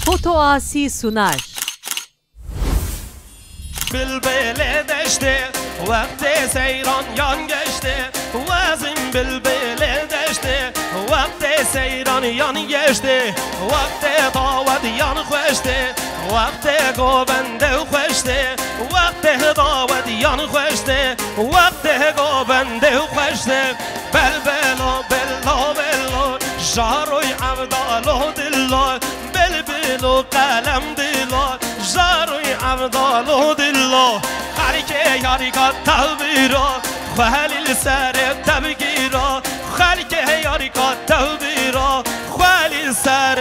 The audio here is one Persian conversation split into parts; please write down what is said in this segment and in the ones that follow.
Foto Asi sunar. Bülbüle deşti, vakti seyran yan geçti. Vazim bülbüle deşti, vakti seyran yan geçti. Vakti davet yan geçti, vakti gobende geçti. Vakti davet yan geçti, vakti gobende geçti. Belbelo bello bello, jaroy avdalo dillo. Belbelo kalem dillo, jaroy avdalo dillo. خالك ياريك التوبيرا خالي السر التبقيرا خالك ياريك التوبيرا خالي السر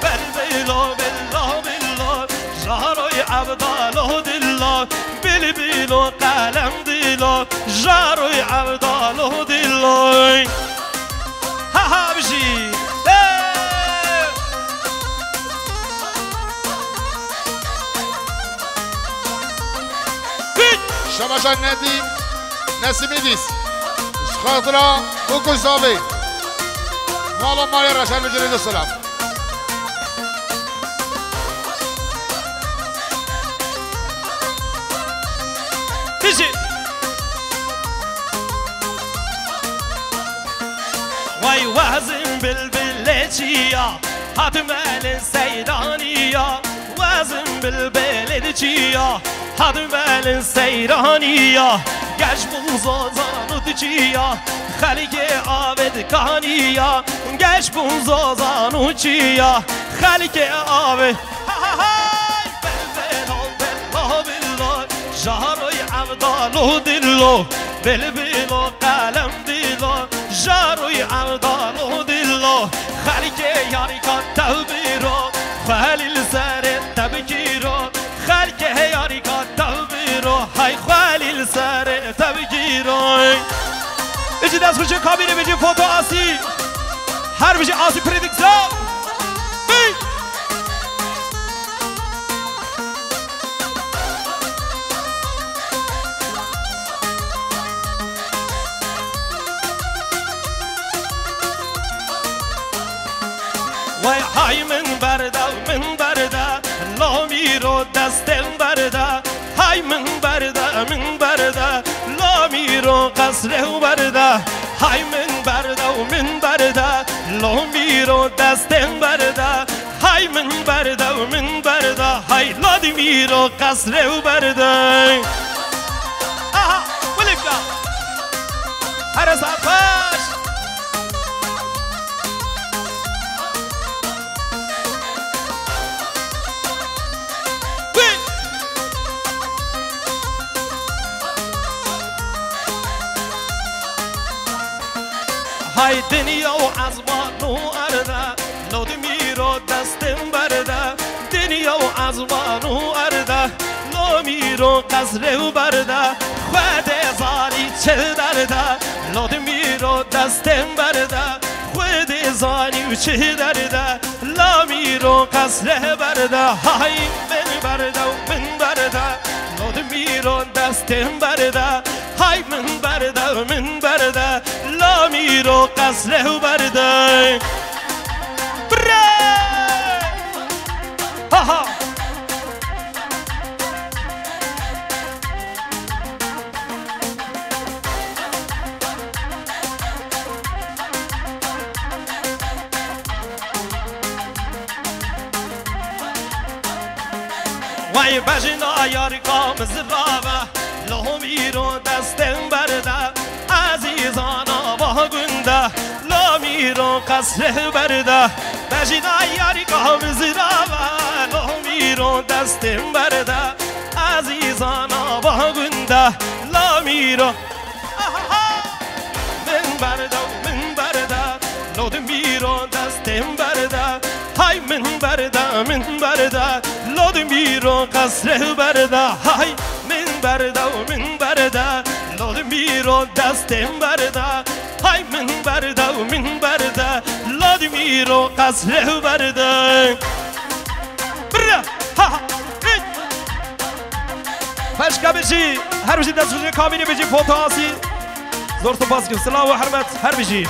بلبلو بلو بلو جاروي عبدالو دلو بلبلو قلم دلو جاروي عبدالو دلو ها بجي شماشان ندیم نسیمی دیست خاطرا و گذابی مالا مالی رشن بجرید السلام بجي وای وزن بالبلدية هتمال السيدانية وزن بالبلدية هتمال السيدانية جشبو زازانو تجية خليك عابد كانية جشبو زازانو تجية خليك عابد بلبلو بلو بلو جاروي عبدالو دلو بلبلو قلم دلو جاروي عبدالو دلو خليك ياريكا توبيرو خالي السر تبكيرو خليك ياريكا توبيرو هاي خالي السر تبكيرو اجي دست بجي كابينه بجي فوتو آسي هر بجي آسي پردیکسیون وای های من برده لا میرو دستم برده های من برده لا میرو قصره برده های من برده لا میرو دستم برده های من برده های لادی میرو قصره برده آها ولیکا هر سفاش های دنیا و عزمان و ارده لود میرو دستم برده دنیا و عزمان و ارده لو میرو قصره و برده خود زانی چه درده لود میرو دستم برده خود زانی چه درده لا میرو قصره برده های من برده لود میرو دستم برده های من برده لا میرو قصره برده بره ها وای بجنا یارکا مزرابه لو میرو دستم برده عزیزانا با گنده لا میرو قصره برده بجنا یارکا مزرابه لو میرو دستم برده عزیزانا با گنده لا میرو من برده لو میرو دستم برده های من برده لو میرو قصره برده های من برده لو میرو دستم برده های من برده لو میرو قصره برده بره ها فشکا بشی هر بشی دست بجی کابینی بجی فوتو آسی زور تو باز کن سلام و حرمت هر بشی